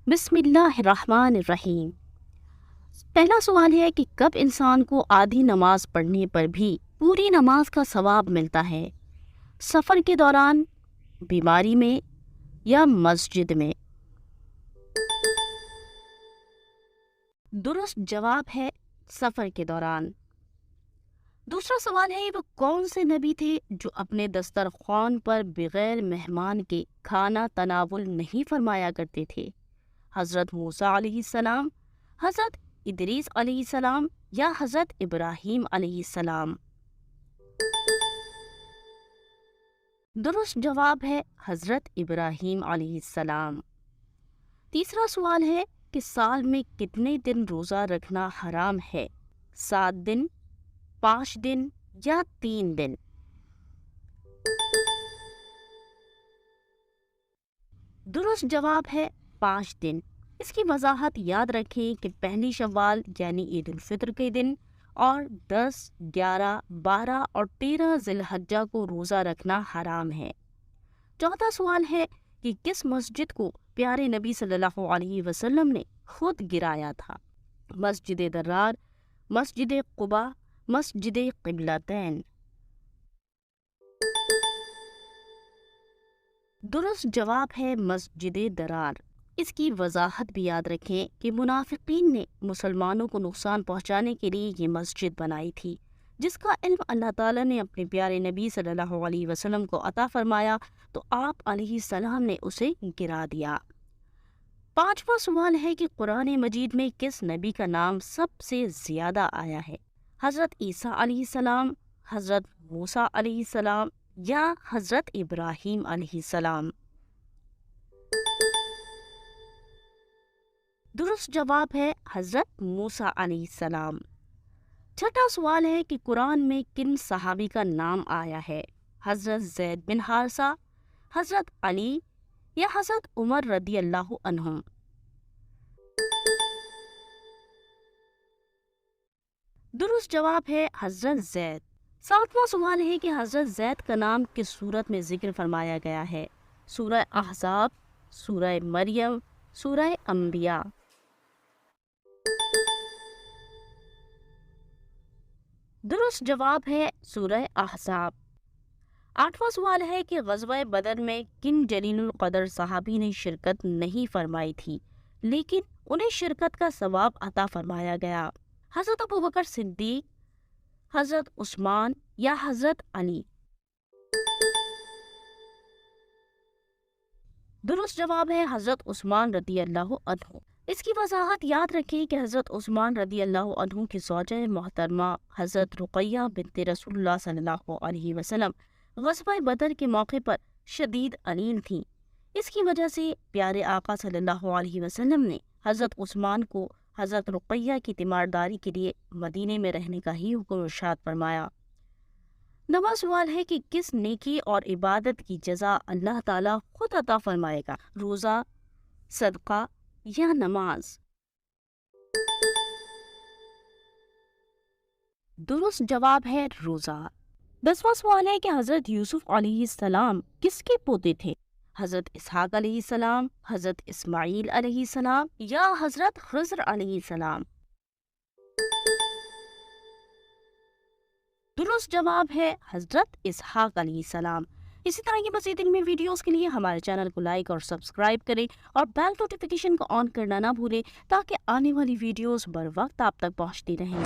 بسم اللہ الرحمن الرحیم۔ پہلا سوال ہے کہ کب انسان کو آدھی نماز پڑھنے پر بھی پوری نماز کا ثواب ملتا ہے؟ سفر کے دوران، بیماری میں یا مسجد میں؟ درست جواب ہے سفر کے دوران۔ دوسرا سوال ہے وہ کون سے نبی تھے جو اپنے دسترخوان پر بغیر مہمان کے کھانا تناول نہیں فرمایا کرتے تھے؟ حضرت موسیٰ علیہ السلام، حضرت ادریس علیہ السلام یا حضرت ابراہیم علیہ السلام؟ درست جواب ہے حضرت ابراہیم علیہ السلام۔ تیسرا سوال ہے کہ سال میں کتنے دن روزہ رکھنا حرام ہے؟ 7 دن، 5 دن یا 3 دن؟ درست جواب ہے 5 دن۔ اس کی وضاحت یاد رکھیں کہ پہلی شوال یعنی عید الفطر کے دن اور 10، 11، 12 اور 13 ذی الحجہ کو روزہ رکھنا حرام ہے۔ چوتھا سوال ہے کہ کس مسجد کو پیارے نبی صلی اللہ علیہ وسلم نے خود گرایا تھا؟ مسجد درار، مسجد قباء، مسجد قبلتین؟ درست جواب ہے مسجد درار۔ اس کی وضاحت بھی یاد رکھیں کہ منافقین نے مسلمانوں کو نقصان پہنچانے کے لیے یہ مسجد بنائی تھی، جس کا علم اللہ تعالیٰ نے اپنے پیارے نبی صلی اللہ علیہ وسلم کو عطا فرمایا تو آپ علیہ السلام نے اسے گرا دیا۔ پانچواں سوال ہے کہ قرآن مجید میں کس نبی کا نام سب سے زیادہ آیا ہے؟ حضرت عیسیٰ علیہ السلام، حضرت موسیٰ علیہ السلام یا حضرت ابراہیم علیہ السلام؟ درست جواب ہے حضرت موسیٰ علیہ السلام۔ چھٹا سوال ہے کہ قرآن میں کن صحابی کا نام آیا ہے؟ حضرت زید بن حارثہ، حضرت علی یا حضرت عمر رضی اللہ عنہم؟ درست جواب ہے حضرت زید۔ ساتواں سوال ہے کہ حضرت زید کا نام کس سورت میں ذکر فرمایا گیا ہے؟ سورہ احزاب، سورہ مریم، سورہ انبیاء؟ درست جواب ہے سورہ احزاب۔ آٹھواں سوال ہے کہ غزوہ بدر میں کن جلیل القدر صحابی نے شرکت نہیں فرمائی تھی لیکن انہیں شرکت کا ثواب عطا فرمایا گیا؟ حضرت ابوبکر صدیق، حضرت عثمان یا حضرت علی؟ درست جواب ہے حضرت عثمان رضی اللہ عنہ۔ اس کی وضاحت یاد رکھیں کہ حضرت عثمان رضی اللہ عنہ کی زوجہ محترمہ حضرت رقیہ بنت رسول اللہ صلی اللہ علیہ وسلم غزوہ بدر کے موقع پر شدید علیم تھیں۔ اس کی وجہ سے پیارے آقا صلی اللہ علیہ وسلم نے حضرت عثمان کو حضرت رقیہ کی تیمارداری کے لیے مدینے میں رہنے کا ہی حکم ارشاد فرمایا۔ نواں سوال ہے کہ کس نیکی اور عبادت کی جزا اللہ تعالیٰ خود عطا فرمائے گا؟ روزہ، صدقہ یا نماز؟ درست جواب ہے روزہ۔ 10واں سوال ہے کہ حضرت یوسف علیہ السلام کس کے پوتے تھے؟ حضرت اسحاق علیہ السلام، حضرت اسماعیل علیہ السلام یا حضرت خضر علیہ السلام؟ درست جواب ہے حضرت اسحاق علیہ السلام۔ اسی طرح کی مزید علمی ویڈیوز کے لیے ہمارے چینل کو لائک اور سبسکرائب کریں اور بیل نوٹیفیکیشن کو آن کرنا نہ بھولیں تاکہ آنے والی ویڈیوز بر وقت آپ تک پہنچتی رہیں۔